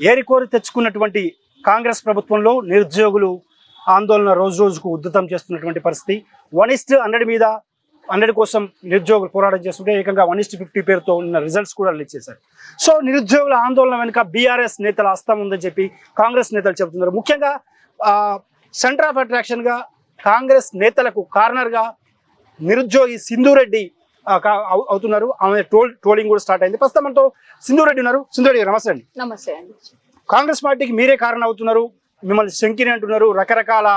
ఏరికోరి తెచ్చుకున్నటువంటి కాంగ్రెస్ ప్రభుత్వంలో నిరుద్యోగులు ఆందోళన రోజు రోజుకు ఉద్ధృతం చేస్తున్నటువంటి పరిస్థితి. 1:100 మీద 100 కోసం నిరుద్యోగులు పోరాటం చేస్తుంటే ఏకంగా 1:50 పేరుతో ఉన్న రిజల్ట్స్ కూడా రిలీజ్ చేశారు. సో నిరుద్యోగుల ఆందోళన వెనుక బీఆర్ఎస్ నేతల హస్తం ఉందని చెప్పి కాంగ్రెస్ నేతలు చెబుతున్నారు. ముఖ్యంగా సెంటర్ ఆఫ్ అట్రాక్షన్గా కాంగ్రెస్ నేతలకు కార్నర్గా నిరుద్యోగి సింధురెడ్డి అవుతున్నారు. ఆమె ట్రోలింగ్ కూడా స్టార్ట్ అయింది. ప్రస్తుతం మనతో సింధురెడ్డి ఉన్నారు. సింధురెడ్డి గారు నమస్తే అండి. నమస్తే అండి. కాంగ్రెస్ పార్టీకి మీరే కారణం అవుతున్నారు, మిమ్మల్ని శంకిని అంటున్నారు, రకరకాల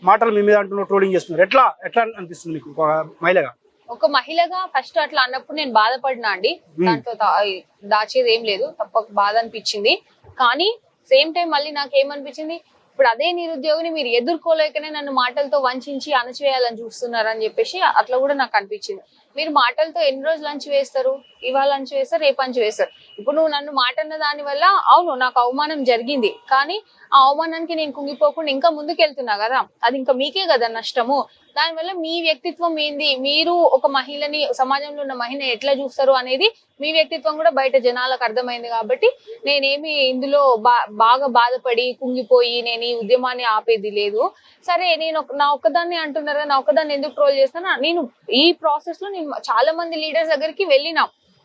మాటలు మీ మీద అంటున్నారు, ట్రోలింగ్ చేస్తున్నారు. ఎట్లా అనిపిస్తుంది మీకు ఒక మహిళగా? ఒక మహిళగా ఫస్ట్ అట్లా అన్నప్పుడు నేను బాధపడినా అండి. దాంట్లో దాచేది ఏం లేదు, తప్పక బాధ అనిపించింది. కానీ సేమ్ టైం మళ్ళీ నాకేమనిపించింది, ఇప్పుడు అదే నిరుద్యోగిని మీరు ఎదుర్కోలేకనే నన్ను మాటలతో వంచి అణచివేయాలని చూస్తున్నారు అని చెప్పేసి అట్లా కూడా నాకు అనిపించింది. మీరు మాటలతో ఎన్ని రోజులు అంచి వేస్తారు? ఇవాళ అంచి వేస్తారు, రేపు అంచి వేస్తారు. ఇప్పుడు నువ్వు నన్ను మాట అన్న దాని వల్ల అవును నాకు అవమానం జరిగింది, కానీ ఆ అవమానానికి నేను కుంగిపోకుండా ఇంకా ముందుకు వెళ్తున్నా కదా, అది ఇంకా మీకే కదా నష్టము. దానివల్ల మీ వ్యక్తిత్వం ఏంది, మీరు ఒక మహిళని, సమాజంలో ఉన్న మహిళ ఎట్లా చూస్తారు అనేది మీ వ్యక్తిత్వం కూడా బయట జనాలకు అర్థమైంది. కాబట్టి నేనేమి ఇందులో బాగా బాధపడి కుంగిపోయి నేను ఈ ఉద్యమాన్ని ఆపేది లేదు. సరే నేను నా ఒక్కదాన్ని అంటున్నారా, నా ఒక్కదాన్ని ఎందుకు ట్రోల్ చేస్తాను? నేను ఈ ప్రాసెస్ లో నేను చాలా మంది లీడర్స్ దగ్గరికి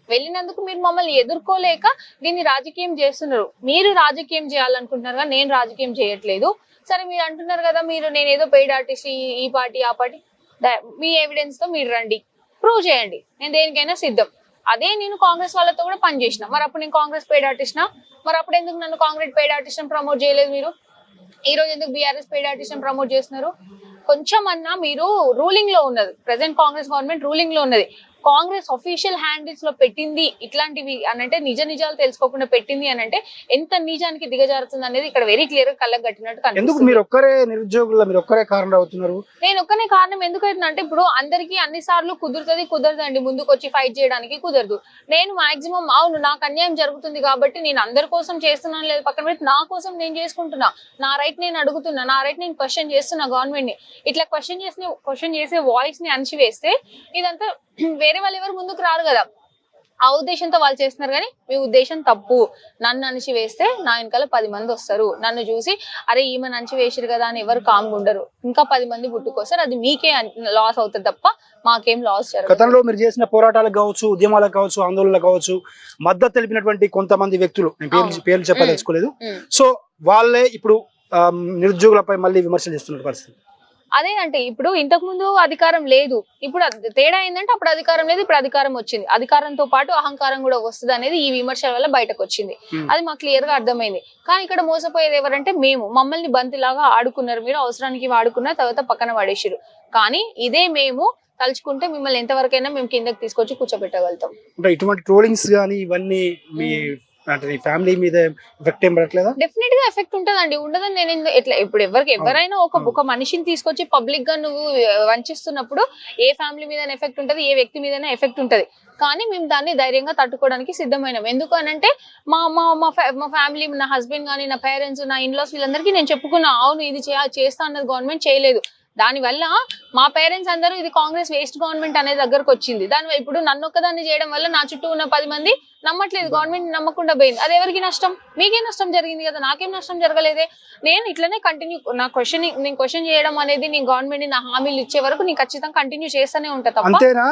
వెళ్ళినందుకు మీరు మమ్మల్ని ఎదుర్కోలేక దీన్ని రాజకీయం చేస్తున్నారు. మీరు రాజకీయం చేయాలనుకుంటున్నారు కానీ నేను రాజకీయం చేయట్లేదు. సరే మీరు అంటున్నారు కదా, నేను ఏదో పెయిడ్ ఆర్టిస్ట్, ఈ పార్టీ ఆ పార్టీ, మీ ఎవిడెన్స్ తో మీరు రండి, ప్రూవ్ చేయండి, నేను దేనికైనా సిద్ధం. అదే నేను కాంగ్రెస్ వాళ్ళతో కూడా పనిచేసిన. మరి అప్పుడు నేను కాంగ్రెస్ పెయిడ్ ఆర్టిస్ట్నా? మరి అప్పుడు ఎందుకు నన్ను కాంగ్రెస్ పెయిడ్ ఆర్టిస్ట్ ప్రమోట్ చేయలేదు మీరు? ఈ రోజు ఎందుకు బీఆర్ఎస్ పెయిడ్ ఆర్టిస్ట్ ప్రమోట్ చేస్తున్నారు? కొంచెం అన్నా మీరు రూలింగ్ లో ఉన్నది, ప్రెసెంట్ కాంగ్రెస్ గవర్నమెంట్ రూలింగ్ లో ఉన్నది. కాంగ్రెస్ అఫీషియల్ హ్యాండిల్స్ లో పెట్టింది ఇట్లాంటివి అనంటే, నిజాలు తెలుసుకోకుండా పెట్టింది అనంటే ఎంత నిజానికి దిగజారుతుంది అనేది ఇక్కడ వెరీ క్లియర్ గా కళ్ళకు కట్టినట్టు కనిపిస్తుంది. మీరు ఒక్కరే నిరుద్యోగులు, మీరు ఒక్కరే కారణం అవుతున్నారు? నేను ఒక్కనే కారణం ఎందుకు అవుతుందంటే, ఇప్పుడు అందరికీ అన్ని సార్లు కుదరదండి, ముందుకు వచ్చి ఫైట్ చేయడానికి కుదరదు. నేను మాక్సిమం అవును నాకు అన్యాయం జరుగుతుంది కాబట్టి నేను అందరి కోసం చేస్తున్నాను లేదు పక్కన పెట్టి నా కోసం నేను చేసుకుంటున్నా, నా రైట్ నేను అడుగుతున్నా, నా రైట్ నేను క్వశ్చన్ చేస్తున్నా గవర్నమెంట్ ని. ఇట్లా క్వశ్చన్ చేసే వాయిస్ ని అణచివేస్తే ఇదంతా వేరే వాళ్ళు ఎవరు ముందుకు రారు కదా, ఆ ఉద్దేశంతో వాళ్ళు చేస్తున్నారు. కానీ మీ ఉద్దేశం తప్పు. నన్ను అణచివేస్తే నా వెనకాల 10 మంది వస్తారు, నన్ను చూసి అరే ఈమెను అణచివేసారు కదా అని ఎవరు కామ్గా ఉండరు, ఇంకా 10 మంది పుట్టుకొస్తారు. అది మీకే లాస్ అవుతుంది తప్ప మాకేం లాస్ జరగదు. గతంలో మీరు చేసిన పోరాటాలకు కావచ్చు, ఉద్యమాలకు కావచ్చు, ఆందోళనలకు కావచ్చు, మద్దతు తెలిపినటువంటి కొంతమంది వ్యక్తులు, పేర్లు చెప్పదలుచుకోలేదు, సో వాళ్ళే ఇప్పుడు నిరుద్యోగులపై మళ్ళీ విమర్శలు చేస్తున్న పరిస్థితి. అదేనంటే ఇప్పుడు ఇంతకు ముందు అధికారం లేదు, ఇప్పుడు తేడా ఏంటంటే అప్పుడు అధికారం లేదు, ఇప్పుడు అధికారం వచ్చింది. అధికారంతో పాటు అహంకారం కూడా వస్తుంది అనేది ఈ విమర్శల వల్ల బయటకు వచ్చింది. అది మాకు క్లియర్ గా అర్థమైంది. కానీ ఇక్కడ మోసపోయేది ఎవరంటే మమ్మల్ని బంతిలాగా ఆడుకున్నారు, మీరు అవసరానికి వాడుకున్న తర్వాత పక్కన పడేసారు. కానీ ఇదే మేము తలుచుకుంటే మిమ్మల్ని ఎంతవరకైనా మేము కిందకి తీసుకొచ్చి కూర్చోబెట్టగలుగుతాం. ఇటువంటి ట్రోలింగ్స్ కానీ ఇవన్నీ మీ అంటే ఫ్యామిలీ మీద ఎఫెక్ట్ ఏం పడట్లేదా? డెఫినెట్ గా ఎఫెక్ట్ ఉంటదండి, ఉండదని నేను ఎట్లా. ఇప్పుడు ఎవరైనా ఒక మనిషిని తీసుకొచ్చి పబ్లిక్ గా నువ్వు వంచిస్తున్నప్పుడు ఏ ఫ్యామిలీ మీద ఎఫెక్ట్ ఉంటది, ఏ వ్యక్తి మీద ఎఫెక్ట్ ఉంటది. కానీ మేము దాన్ని ధైర్యంగా తట్టుకోవడానికి సిద్ధమైనాం. ఎందుకు అనంటే మా ఫ్యామిలీ, నా హస్బెండ్ కానీ, నా పేరెంట్స్, నా ఇన్లాస్, వీళ్ళందరికీ నేను చెప్పుకున్నా, అవును ఇది చేస్తా అన్నది గవర్నమెంట్ చేయలేదు. దానివల్ల మా పేరెంట్స్ అందరూ ఇది కాంగ్రెస్ వేస్ట్ గవర్నమెంట్ అనే దగ్గరకు వచ్చింది. దానివల్ల ఇప్పుడు నన్ను ఒక్కదాన్ని చేయడం వల్ల నా చుట్టూ ఉన్న 10 మంది నమ్మట్లేదు, గవర్నమెంట్ నమ్మకుండా పోయింది. అది ఎవరికి నష్టం? మీకే నష్టం జరిగింది కదా, నాకేం నష్టం జరగలేదే. నేను ఇట్లనే కంటిన్యూ, నేను క్వశ్చన్ చేయడం అనేది, నేను గవర్నమెంట్ నా హామీలు ఇచ్చే వరకు నేను ఖచ్చితంగా కంటిన్యూ చేస్తూనే ఉంటా. అంతేనా?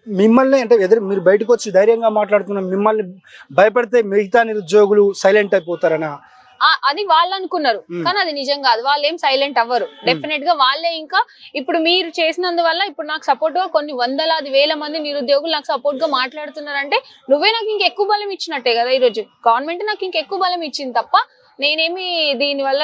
మిమ్మల్ని అంటే మీరు బయటకు వచ్చి ధైర్యంగా మాట్లాడుతున్న మిమ్మల్ని భయపడితే మిగతా నిరుద్యోగులు సైలెంట్ అయిపోతారనా? అది వాళ్ళు అనుకున్నారు, కానీ అది నిజం కాదు. వాళ్ళు ఏం సైలెంట్ అవ్వరు. డెఫినెట్ గా వాళ్ళే ఇంకా ఇప్పుడు మీరు చేసినందువల్ల ఇప్పుడు నాకు సపోర్ట్ గా కొన్ని వందలాది వేల మంది నిరుద్యోగులు నాకు సపోర్ట్ గా మాట్లాడుతున్నారంటే నువ్వే నాకు ఇంకెక్కువ బలం ఇచ్చినట్టే కదా. ఈ రోజు గవర్నమెంట్ నాకు ఇంకెక్కువ బలం ఇచ్చింది తప్ప నేనేమి దీనివల్ల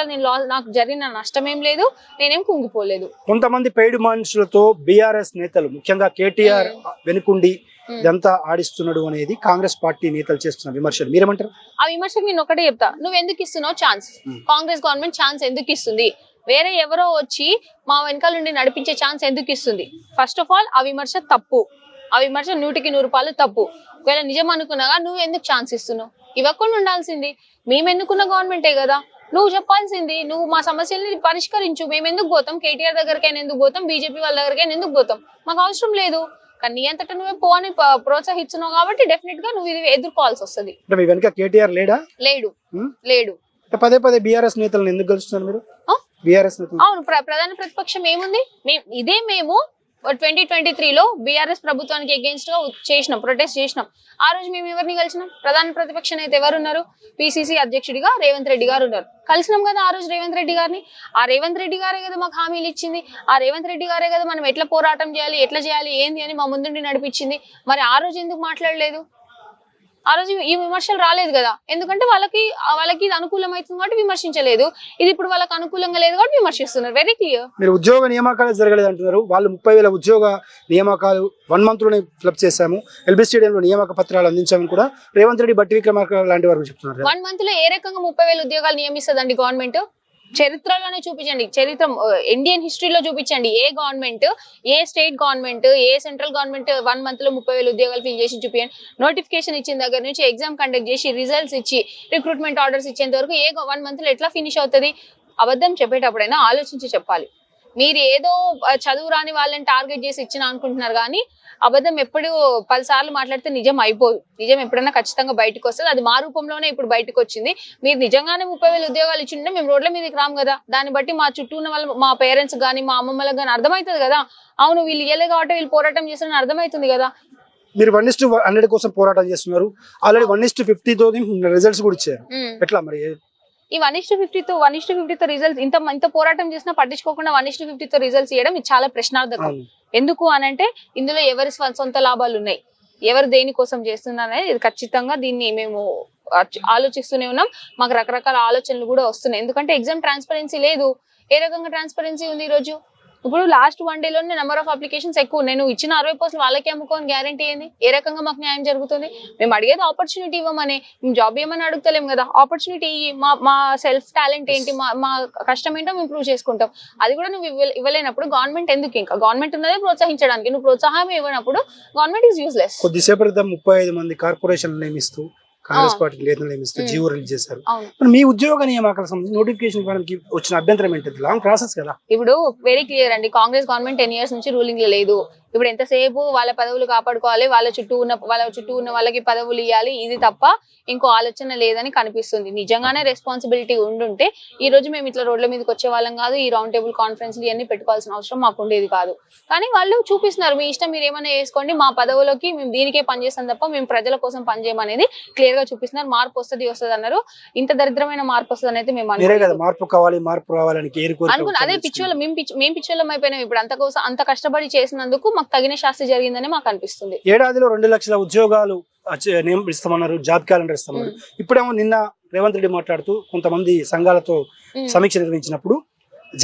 నాకు జరిగిన నష్టం ఏం లేదు, నేనేం కుంగిపోలేదు. కొంతమంది పెయిడ్ మనుషులతో బీఆర్ఎస్ నేతలు, ముఖ్యంగా కేటీఆర్ వెనుకుండి ఇదంతా ఆడిస్తున్నాడు అనేది కాంగ్రెస్ పార్టీ నేతలు చేస్తున్న విమర్శలు, మీరేమంటారు? ఆ విమర్శకు నేను ఒకటే చెప్తా, నువ్వు ఎందుకు ఇస్తున్నావు ఛాన్స్? కాంగ్రెస్ గవర్నమెంట్ ఛాన్స్ ఎందుకు ఇస్తుంది? వేరే ఎవరో వచ్చి మా వెనకాల నుండి నడిపించే ఛాన్స్ ఎందుకు ఇస్తుంది? ఫస్ట్ ఆఫ్ ఆల్ ఆ విమర్శ తప్పు, ఆ విమర్శ 100కి 100 తప్పు. ఒకవేళ నిజం అనుకున్నాగా నువ్వు ఎందుకు ఛాన్స్ ఇస్తున్నావు? ఇవ్వకుండా ఉండాల్సింది. మేము ఎన్నుకున్న గవర్నమెంటే కదా, నువ్వు చెప్పాల్సింది. నువ్వు మా సమస్యల్ని పరిష్కరించు. మేము ఎందుకు పోతాం? కేటీఆర్ దగ్గరికైనా ఎందుకు పోతాం? బీజేపీ వాళ్ళ దగ్గరికైనా ఎందుకు పోతాం? మాకు అవసరం లేదు. కానీ నీ అంతటా నువ్వే పోని ప్రోత్సహిస్తున్నావు కాబట్టి డెఫినెట్ గా నువ్వు ఇది ఎదుర్కోవాల్సి వస్తుంది. కేటీఆర్ లేడా? లేడు. పదే పదే బీఆర్ఎస్ నేతలను ఎందుకు కలుస్తున్నారు మీరు? బీఆర్ఎస్ నేతలు అవును, ప్రధాన ప్రతిపక్షం ఏముంది, మేము 2023లో బీఆర్ఎస్ ప్రభుత్వానికి అగేన్స్ట్ గా చేసినాం, ప్రొటెస్ట్ చేసినాం. ఆ రోజు మేము ఎవరిని కలిసినాం? ప్రధాన ప్రతిపక్ష నేత ఎవరున్నారు? పిసిసి అధ్యక్షుడిగా రేవంత్ రెడ్డి గారు ఉన్నారు. కలిసినాం కదా ఆ రోజు రేవంత్ రెడ్డి గారిని. ఆ రేవంత్ రెడ్డి గారే కదా మాకు హామీలు ఇచ్చింది. ఆ రేవంత్ రెడ్డి గారే కదా మనం ఎట్లా పోరాటం చేయాలి, ఎట్లా చేయాలి, ఏంది అని మా ముందుండి నడిపించింది. మరి ఆ రోజు ఎందుకు మాట్లాడలేదు? ఆ రోజు ఈ విమర్శలు రాలేదు కదా, ఎందుకంటే వాళ్ళకి ఇది అనుకూలం అవుతుంది కాబట్టి విమర్శించలేదు. ఇది ఇప్పుడు వాళ్ళకి అనుకూలంగా లేదు కాబట్టి విమర్శిస్తున్నారు. Very clear. మీరు ఉద్యోగ నియామకాలు జరగలేదు అంటున్నారు. వాళ్ళు 30,000 ఉద్యోగ నియామకాలు 1 month లోనే ఫిలప్ చేశాము, ఎల్బీ స్టేడియంలో నియామక పత్రాలు అందించామని కూడా రేవంత్ రెడ్డి, బట్టి విక్రమార్క లాంటి వారు చెప్తున్నారు. 1 month లో ఏ రకంగా 30,000 ఉద్యోగాలు నియమిస్తుందండి గవర్నమెంట్? చరిత్రలోనే చూపించండి, ఇండియన్ హిస్టరీలో చూపించండి. ఏ గవర్నమెంట్, ఏ స్టేట్ గవర్నమెంట్, ఏ సెంట్రల్ గవర్నమెంట్ 1 month లో 30,000 ఉద్యోగాలు ఫిల్ చేసి చూపించండి. నోటిఫికేషన్ ఇచ్చిన దగ్గర నుంచి ఎగ్జామ్ కండక్ట్ చేసి రిజల్ట్స్ ఇచ్చి రిక్రూట్మెంట్ ఆర్డర్స్ ఇచ్చేంత వరకు ఏ 1 month లో ఎట్లా ఫినిష్ అవుతుంది? అబద్ధం చెప్పేటప్పుడైనా ఆలోచించి చెప్పాలి. మీరు ఏదో చదువు రాని వాళ్ళని టార్గెట్ చేసి ఇచ్చిన అనుకుంటున్నారు కానీ అబద్ధం ఎప్పుడు 10 సార్లు మాట్లాడితే నిజం అయిపోదు. నిజం ఎప్పుడైనా ఖచ్చితంగా బయటకు వస్తుంది. అది మా రూపంలోనే ఇప్పుడు బయటకు వచ్చింది. మీరు నిజంగానే 30,000 ఉద్యోగాలు ఇచ్చింటే మేము రోడ్ల మీదకి రాము కదా. దాన్ని బట్టి మా చుట్టూ ఉన్న వాళ్ళు, మా పేరెంట్స్ కానీ మా అమ్మమ్మలకు కానీ అర్థమవుతుంది కదా. అవును, వీళ్ళు ఇయ్యలే కాబట్టి వీళ్ళు పోరాటం చేస్తారని అర్థమవుతుంది కదా. మీరు 1:100 కోసం పోరాటం చేస్తున్నారు. ఆల్రెడీ 1:50తో రిజల్ట్స్ కూడా ఇచ్చారు. ఎట్లా మరి ఈ 1:50తో రిజల్ట్స్ ఇంత పోరాటం చేసినా పట్టించుకోకుండా 1:50తో రిజల్ట్స్ ఇవ్వడం ఇది చాలా ప్రశ్నార్థకం. ఎందుకు అనంటే ఇందులో ఎవరి సొంత లాభాలు ఉన్నాయి, ఎవరు దేనికోసం చేస్తున్నారు అనేది ఇది ఖచ్చితంగా దీన్ని మేము ఆలోచిస్తూనే ఉన్నాం. మాకు రకరకాల ఆలోచనలు కూడా వస్తున్నాయి. ఎందుకంటే ఎగ్జామ్ ట్రాన్స్పరెన్సీ లేదు. ఏ రకంగా ట్రాన్స్పరెన్సీ ఉంది ఈరోజు? ఇప్పుడు లాస్ట్ 1 day లోనే నెంబర్ ఆఫ్ అప్లికేషన్స్ ఎక్కువ. నేను ఇచ్చిన 60 పోస్టులు వాళ్ళకి అమ్ముకోని గ్యారంటీ ఏంది? ఏ రకంగా మాకు న్యాయం జరుగుతుంది? మేము అడిగేది ఆపర్చునిటీ ఇవ్వమని. మేము జాబ్ ఏమని అడుగుతలేం కదా, ఆపర్చునిటీ మా సెల్ఫ్ టాలెంట్ ఏంటి, మా కష్టం ఏంటో మేము ప్రూవ్ చేసుకుంటాం. అది కూడా నువ్వు ఇవ్వలేనప్పుడు గవర్నమెంట్ ఎందుకు? ఇంకా గవర్నమెంట్ ఉన్నదే ప్రోత్సహించడానికి. నువ్వు ప్రోత్సాహం ఇవ్వనప్పుడు గవర్నమెంట్ ఈజ్ యూస్లెస్. కొద్దిసేపటి క్రితం 35 మంది కార్పొరేషన్లు నియమిస్తూ కాంగ్రెస్ పార్టీ నేతలు నియమిస్తూ జీవో రిలీజ్ చేశారు. మీ ఉద్యోగ నియామకాలకు సంబంధించి నోటిఫికేషన్ ఇవ్వడానికి వచ్చిన అభ్యంతరం ఏంటి? లాంగ్ ప్రాసెస్ కదా. ఇప్పుడు వెరీ క్లియర్ అండి, కాంగ్రెస్ గవర్నమెంట్ 10 years నుంచి రూలింగ్ లో లేదు. ఇప్పుడు ఎంతసేపు వాళ్ళ పదవులు కాపాడుకోవాలి, వాళ్ళ చుట్టూ ఉన్న వాళ్ళకి పదవులు ఇవ్వాలి, ఇది తప్ప ఇంకో ఆలోచన లేదని కనిపిస్తుంది. నిజంగానే రెస్పాన్సిబిలిటీ ఉండుంటే ఈ రోజు మేము ఇట్లా రోడ్ల మీదకి వచ్చే వాళ్ళం కాదు. ఈ రౌండ్ టేబుల్ కాన్ఫరెన్స్లు ఇవన్నీ పెట్టుకోవాల్సిన అవసరం మాకు ఉండేది కాదు. కానీ వాళ్ళు చూపిస్తున్నారు, మీ ఇష్టం, మీరు ఏమైనా చేసుకోండి, మా పదవులకి మేము దీనికే పనిచేస్తాం తప్ప మేము ప్రజల కోసం పనిచేయమనేది క్లియర్ గా చూపిస్తున్నారు. మార్పు వస్తుంది అన్నారు. ఇంత దరిద్రమైన మార్పు వస్తుంది అనేది మేము మార్పు కావాలి, మార్పు రావాలని అనుకున్నాం. అదే పిచ్చోళ్ళం, మేము పిచ్చోళ్ళం అయిపోయినాం. ఇప్పుడు అంత కష్టపడి చేసినందుకు మాకు తగిన శాస్తి జరిగిందని మాకు అనిపిస్తుంది. ఏడాదిలో 2 లక్షల ఉద్యోగాలు ఇస్తామన్నారు, జాబ్ క్యాలెండర్ ఇస్తామన్నారు. ఇప్పుడేమో నిన్న రేవంత్ రెడ్డి మాట్లాడుతూ కొంతమంది సంఘాలతో సమీక్ష నిర్వహించినప్పుడు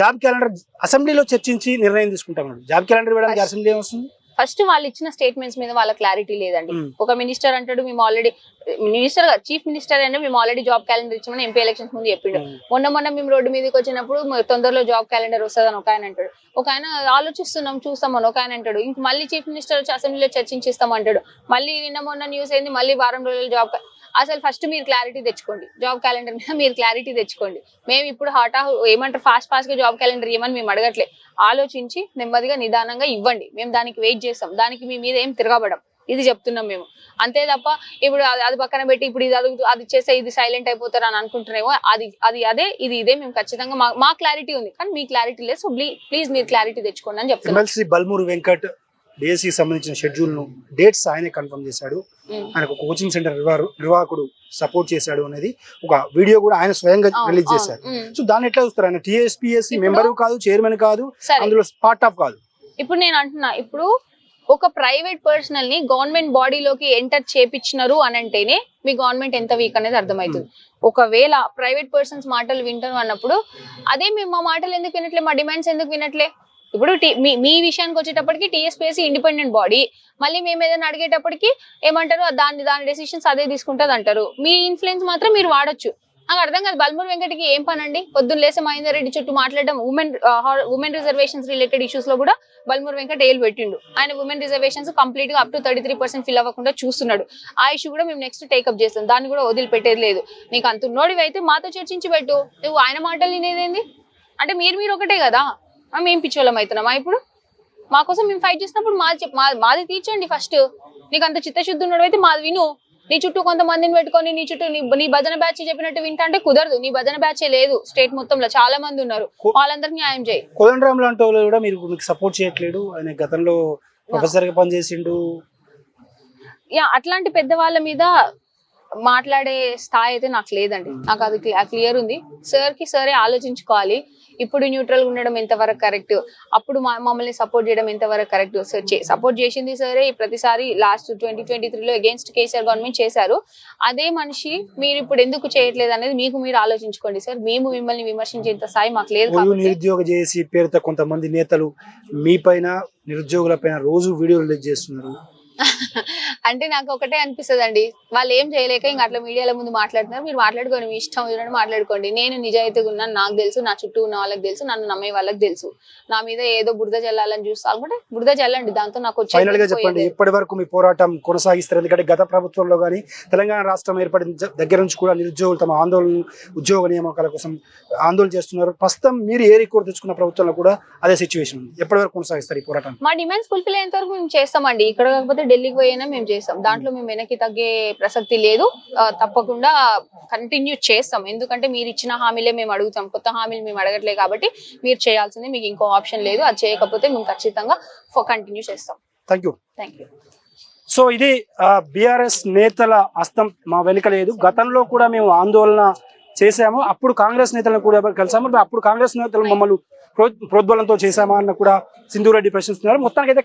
జాబ్ క్యాలెండర్ అసెంబ్లీలో చర్చించి నిర్ణయం తీసుకుంటామన్నారు. జాబ్ క్యాలెండర్ ఇవ్వడానికి అసెంబ్లీ ఏమొస్తుంది? ఫస్ట్ వాళ్ళు ఇచ్చిన స్టేట్మెంట్స్ మీద వాళ్ళ క్లారిటీ లేదండి. ఒక మినిస్టర్ అంటాడు మేము ఆల్రెడీ చీఫ్ మినిస్టర్ అంటే మేము ఆల్రెడీ జాబ్ క్యాలెండర్ ఇచ్చామని ఎంపీ ఎలక్షన్స్ ముందు చెప్పిండు. మొన్న మేము రోడ్డు మీదకి వచ్చినప్పుడు తొందరలో జాబ్ క్యాలెండర్ వస్తుందని ఒక ఆయన అంటాడు. ఒక ఆయన ఆలోచిస్తున్నాం చూస్తామని ఒక ఆయన అంటాడు. ఇంక మళ్ళీ చీఫ్ మినిస్టర్ వచ్చి అసెంబ్లీలో చర్చించిస్తాం అంటాడు. మళ్ళీ మొన్న న్యూస్ అయింది, మళ్ళీ వారం రోజుల జాబ్. అసలు ఫస్ట్ మీరు క్లారిటీ తెచ్చుకోండి, జాబ్ క్యాలెండర్ మీద మీరు క్లారిటీ తెచ్చుకోండి. మేము ఇప్పుడు ఏమంటారు ఫాస్ట్ గా జాబ్ క్యాలెండర్ ఇవ్వమని మేము అడగట్లే. ఆలోచించి నెమ్మదిగా నిదానంగా ఇవ్వండి, మేము దానికి వెయిట్ చేస్తాం. దానికి మీ మీద ఏం తిరగబడం, ఇది చెప్తున్నాం మేము. అంతే తప్ప ఇప్పుడు అది పక్కన పెట్టి ఇప్పుడు అది చేస్తే ఇది సైలెంట్ అయిపోతారు అని అనుకుంటున్నామో అదే ఇదే. మేము ఖచ్చితంగా మా క్లారిటీ ఉంది, కానీ మీ క్లారిటీ లేదు. సో ప్లీజ్ మీరు క్లారిటీ తెచ్చుకోండి అని చెప్తున్నాం. ఎమ్మెల్సీ బల్మూరు వెంకట్ డిఎస్సికి సంబంధించిన షెడ్యూల్ ను, డేట్స్ ఆయనే కన్ఫర్మ్ చేశాడు. ఆయనకు కోచింగ్ సెంటర్ నిర్వాహకుడు సపోర్ట్ చేశాడు అనేది ఒక వీడియో కూడా ఆయన స్వయంగా రిలీజ్ చేశారు. సో దాన్ని ఎట్లా చూస్తారు? ఆయన టీఎస్పీఎస్సీ మెంబర్ కాదు, చైర్మన్ కాదు, అందులో పార్ట్ ఆఫ్ కాదు. ఇప్పుడు నేను అంటున్నా, ఇప్పుడు ఒక ప్రైవేట్ పర్సనల్ ని గవర్నమెంట్ బాడీలోకి ఎంటర్ చేపించినారు అని అంటేనే మీ గవర్నమెంట్ ఎంత వీక్ అనేది అర్థమవుతుంది. ఒకవేళ ప్రైవేట్ పర్సన్స్ మాటలు వింటారు అన్నప్పుడు అదే మేము మా మాటలు ఎందుకు వినట్లే, మా డిమాండ్స్ ఎందుకు వినట్లే? ఇప్పుడు మీ విషయానికి వచ్చేటప్పటికి టీఎస్పీఎస్సీ ఇండిపెండెంట్ బాడీ, మళ్ళీ మేము ఏదైనా అడిగేటప్పటికి ఏమంటారు దాని డెసిషన్స్ అదే తీసుకుంటుంది అంటారు. మీ ఇన్ఫ్లుయెన్స్ మాత్రం మీరు వాడొచ్చు. నాకు అర్థం కాదు, బల్మూరు వెంకటకి ఏం పని అండి? పొద్దున్న లేసి మహేందర్ రెడ్డి చుట్టూ మాట్లాడడం, ఉమెన్ రిజర్వేషన్స్ రిలేటెడ్ ఇష్యూస్ లో కూడా బల్మూరు వెంకట ఏలు పెట్టిండు. ఆయన ఉమెన్ రిజర్వేషన్స్ కంప్లీట్ గా అప్ టు 33% ఫిల్ అవ్వకుండా చూస్తున్నాడు. ఆ ఇష్యూ కూడా మేము నెక్స్ట్ టేకప్ చేస్తాం, దాన్ని కూడా వదిలిపెట్టేది లేదు. నీకు అంత ఉన్నోడివి అయితే మాతో చర్చించి పెట్టు, నువ్వు ఆయన మాటలు వినేదేంది? అంటే మీరు ఒకటే కదా, మేము పిచ్చోళ్ళం అవుతున్నామా? ఇప్పుడు మా కోసం మేము ఫైట్ చేసినప్పుడు మాది తీర్చండి ఫస్ట్. నీకు అంత చిత్తశుద్ధి ఉన్నోడు అయితే మాది విను, నీ చుట్టూ కొంతమందిని పెట్టుకొని నీ చుట్టూ నీ భజన బ్యాచ్ చెప్పినట్టు వింటా కుదరదు. నీ భజన బ్యాచే లేదు స్టేట్ మొత్తంలో, చాలా మంది ఉన్నారు, వాళ్ళందరికి న్యాయం చేయి. కోదండరామ్ లాంటి వాళ్ళు కూడా మీకు సపోర్ట్ చేయట్లేదు. ఆయన గతంలో ప్రొఫెసర్ గా పనిచేసిండు. అట్లాంటి పెద్ద వాళ్ళ మీద మాట్లాడే స్థాయి అయితే నాకు లేదండి. నాకు అది క్లియర్ ఉంది. సార్ కి సరే ఆలోచించుకోవాలి. ఇప్పుడు న్యూట్రల్ గా ఉండడం ఎంతవరకు కరెక్ట్, అప్పుడు మమ్మల్ని సపోర్ట్ చేయడం ఎంతవరకు కరెక్ట్. సపోర్ట్ చేసింది సరే ప్రతిసారి లాస్ట్ 2023లో అగేన్స్ట్ కేసీఆర్ గవర్నమెంట్ చేశారు. అదే మనిషి మీరు ఇప్పుడు ఎందుకు చేయట్లేదు అనేది మీకు మీరు ఆలోచించుకోండి సార్. మేము మిమ్మల్ని విమర్శించేంత స్థాయి మాకు లేదు. నిరుద్యోగ చేసి పేరుతో కొంతమంది నేతలు మీ పైన నిరుద్యోగుల పైన రోజు వీడియోలు రిలీజ్ చేస్తున్నారు. అంటే నాకు ఒకటే అనిపిస్తుంది అండి, వాళ్ళు ఏం చేయలేక ఇంకా అట్లా మీడియాల ముందు మాట్లాడుతున్నారు. మీరు మాట్లాడుకోండి, మీ ఇష్టం ఉన్నట్టు మాట్లాడుకోండి. నేను నిజాయితీగా ఉన్నాను, నాకు తెలుసు, నా చుట్టూ ఉన్న వాళ్ళకి తెలుసు, నన్ను నమ్మే వాళ్ళకి తెలుసు. నా మీద ఏదో బురద చల్లాలని చూస్తా అనుకుంటే బురద చల్లండి, దాంతో నాకు ఫైనల్ గా చెప్పండి, ఇప్పటి వరకు మీ పోరాటం కొనసాగిస్తారు? ఎందుకంటే గత ప్రభుత్వంలో కానీ తెలంగాణ రాష్ట్రం ఏర్పడిన దగ్గర నుంచి కూడా నిరుద్యోగులు తమ ఆందోళన ఉద్యోగ నియామకాల కోసం ఆందోళన చేస్తున్నారు. ప్రస్తుతం మీరు ఏ రికార్డు తెచ్చుకున్న ప్రభుత్వంలో కూడా అదే సిచ్యువేషన్ ఉంది. ఎప్పటి వరకు కొనసాగిస్తారు ఈ పోరాటం? మా డిమాండ్స్ ఫుల్ఫిల్ అయ్యేంత వరకు మేము చేస్తామండి. ఇక్కడ కాకపోతే ఢిల్లీకి పోయినా మేము చేస్తాం. దాంట్లో మేము వెనక్కి తగ్గే ప్రసక్తి లేదు. తప్పకుండా కంటిన్యూ చేస్తాం. ఎందుకంటే మీరు ఇచ్చిన హామీలే మేము అడుగుతాం, కొత్త హామీలు మేము అడగట్లేదు. కాబట్టి మీరు చేయాల్సింది, మీకు ఇంకో ఆప్షన్ లేదు. అది చేయకపోతే మేము ఖచ్చితంగా కంటిన్యూ చేస్తాం. Thank you. Thank you. So ఇది బీఆర్ఎస్ నేతల హస్తం మా వెనుక లేదు. గతంలో కూడా మేము ఆందోళన చేశాము, అప్పుడు కాంగ్రెస్ నేతలను కూడా కలిసాము. అప్పుడు కాంగ్రెస్ నేతలు మమ్మల్ని ప్రోద్బలంతో చేశామా అన్న కూడా సింధు రెడ్డి ప్రశ్నిస్తున్నారు. మొత్తానికైతే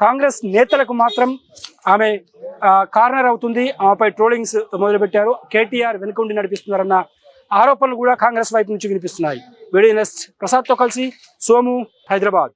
కాంగ్రెస్ నేతలకు మాత్రం ఆమె కార్నర్ అవుతుంది. ఆమెపై ట్రోలింగ్స్ మొదలుపెట్టారు. కేటీఆర్ వెనుకుండి నడిపిస్తున్నారన్న ఆరోపణలు కూడా కాంగ్రెస్ వైపు నుంచి వినిపిస్తున్నాయి. వీడియో జర్నలిస్ట్ ప్రసాద్తో కలిసి సోము, హైదరాబాద్.